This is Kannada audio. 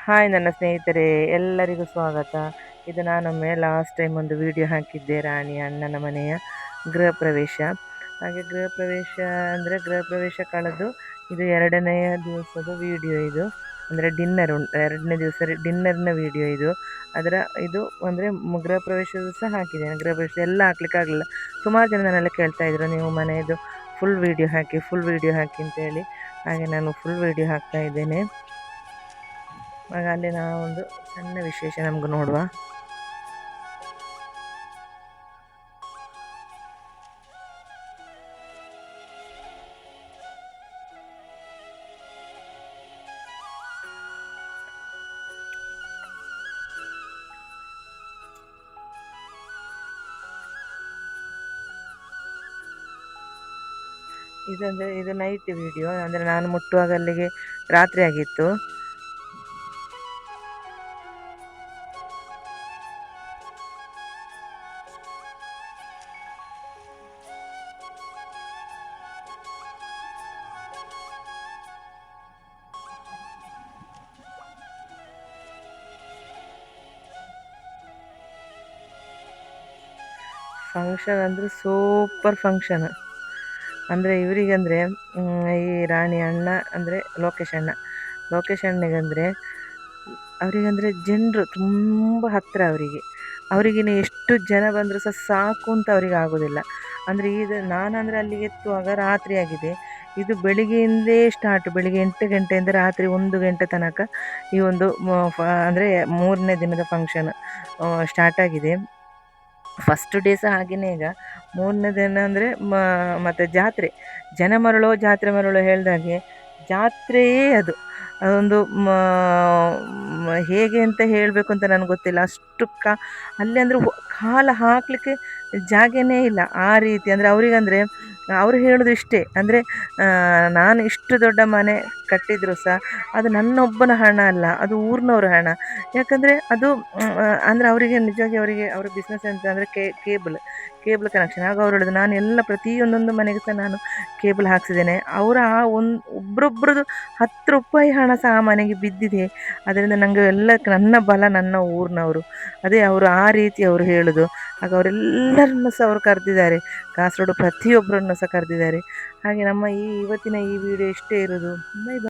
ಹಾಯ್ ನನ್ನ ಸ್ನೇಹಿತರೆ, ಎಲ್ಲರಿಗೂ ಸ್ವಾಗತ. ಇದು ನಾನೊಮ್ಮೆ ಲಾಸ್ಟ್ ಟೈಮ್ ಒಂದು ವಿಡಿಯೋ ಹಾಕಿದ್ದೆ, ರಾಣಿ ಅಣ್ಣನ ಮನೆಯ ಗೃಹ ಪ್ರವೇಶ. ಹಾಗೆ ಗೃಹ ಪ್ರವೇಶ ಕಳೆದು ಇದು 2ನೆಯ ದಿವಸದ ವಿಡಿಯೋ. ಇದು ಅಂದರೆ ಎರಡನೇ ದಿವಸ ಡಿನ್ನರ್ನ ವಿಡಿಯೋ ಇದು. ಇದು ಅಂದರೆ ಗೃಹ ಪ್ರವೇಶದ ಸಹ ಹಾಕಿದ್ದೇನೆ. ಗೃಹ ಪ್ರವೇಶ ಎಲ್ಲ ಹಾಕ್ಲಿಕ್ಕೆ ಆಗಲಿಲ್ಲ. ಸುಮಾರು ಜನ ನನ್ನೆಲ್ಲ ಕೇಳ್ತಾ ಇದ್ರು, ನೀವು ಮನೆಯದು ಫುಲ್ ವಿಡಿಯೋ ಹಾಕಿ ಅಂತೇಳಿ. ಹಾಗೆ ನಾನು ಫುಲ್ ವಿಡಿಯೋ ಹಾಕ್ತಾ ಇದ್ದೇನೆ. ಆಗ ಅಲ್ಲಿ ನಾವೊಂದು ಸಣ್ಣ ವಿಶೇಷ ನಮ್ಗೆ ನೋಡುವ. ಇದು ನೈಟ್ ವಿಡಿಯೋ, ಅಂದರೆ ನಾನು ಮುಟ್ಟುವಾಗ ಅಲ್ಲಿಗೆ ರಾತ್ರಿ ಆಗಿತ್ತು. ಫಂಕ್ಷನ್ ಅಂದರೆ ಸೂಪರ್ ಫಂಕ್ಷನ್. ಅಂದರೆ ಇವರಿಗಂದರೆ ಈ ರಾಣಿ ಅಣ್ಣ ಅಂದರೆ ಲೋಕೇಶ್ ಅಣ್ಣಗಂದರೆ ಅವರಿಗಂದರೆ ಜನರು ತುಂಬ ಹತ್ತಿರ. ಅವರಿಗಿನ ಎಷ್ಟು ಜನ ಬಂದರೂ ಸಹ ಸಾಕು ಅಂತ ಅವರಿಗೆ ಆಗೋದಿಲ್ಲ. ಅಂದರೆ ಈಗ ನಾನಂದರೆ ಅಲ್ಲಿಗೆ ಎತ್ತುವಾಗ ರಾತ್ರಿ ಆಗಿದೆ. ಇದು ಬೆಳಿಗ್ಗೆಯಿಂದೇ ಸ್ಟಾರ್ಟ್, ಬೆಳಿಗ್ಗೆ 8 ಗಂಟೆಯಿಂದ ರಾತ್ರಿ 1 ಗಂಟೆ ತನಕ ಈ ಒಂದು ಅಂದರೆ 3ನೇ ದಿನದ ಫಂಕ್ಷನ್ ಸ್ಟಾರ್ಟ್ ಆಗಿದೆ. ಫಸ್ಟ್ ಡೇ ಸಹ ಹಾಗೆಯೇ. ಈಗ 3ನೇ ದಿನ ಅಂದರೆ ಮತ್ತು ಜಾತ್ರೆ ಮರಳೋ ಹೇಳ್ದಾಗೆ ಜಾತ್ರೆಯೇ ಅದೊಂದು ಹೇಗೆ ಅಂತ ಹೇಳಬೇಕು ಅಂತ ನನಗೆ ಗೊತ್ತಿಲ್ಲ. ಅಷ್ಟು ಅಲ್ಲಿ ಅಂದರೆ ಕಾಲ ಹಾಕಲಿಕ್ಕೆ ಜಾಗನೇ ಇಲ್ಲ ಆ ರೀತಿ. ಅಂದರೆ ಅವರಿಗಂದರೆ ಅವರು ಹೇಳೋದು ಇಷ್ಟೇ, ಅಂದರೆ ನಾನು ಇಷ್ಟು ದೊಡ್ಡ ಮನೆ ಕಟ್ಟಿದರೂ ಸಹ ಅದು ನನ್ನೊಬ್ಬನ ಹಣ ಅಲ್ಲ, ಅದು ಊರಿನವ್ರ ಹಣ. ಯಾಕಂದರೆ ಅದು ಅಂದರೆ ಅವರಿಗೆ ನಿಜವಾಗಿ ಅವರ ಬಿಸ್ನೆಸ್ ಅಂತ ಅಂದರೆ ಕೇಬಲ್ ಕನೆಕ್ಷನ್. ಆಗ ಅವ್ರು ಹೇಳೋದು, ನಾನು ಎಲ್ಲ ಪ್ರತಿಯೊಂದೊಂದು ಮನೆಗೆ ಸಹ ನಾನು ಕೇಬಲ್ ಹಾಕ್ಸಿದ್ದೇನೆ. ಅವರ ಆ ಒಬ್ಬರೊಬ್ಬರದು 10 ರೂಪಾಯಿ ಹಣ ಸಹ ಆ ಮನೆಗೆ ಬಿದ್ದಿದೆ. ಅದರಿಂದ ನನಗೆ ಎಲ್ಲ ನನ್ನ ಬಲ ನನ್ನ ಊರಿನವರು, ಅದೇ ಅವರು ಆ ರೀತಿ ಅವರು ಹೇಳೋದು. ಆಗ ಅವರೆಲ್ಲರನ್ನು ಸಹ ಅವರು ಕರೆದಿದ್ದಾರೆ, ಕಾಸರಗೋಡು ಪ್ರತಿಯೊಬ್ಬರನ್ನು ಸಹ ಕರೆದಿದ್ದಾರೆ. ಹಾಗೆ ನಮ್ಮ ಇವತ್ತಿನ ಈ ವಿಡಿಯೋ ಇಷ್ಟೇ ಇರೋದು. Bye bye.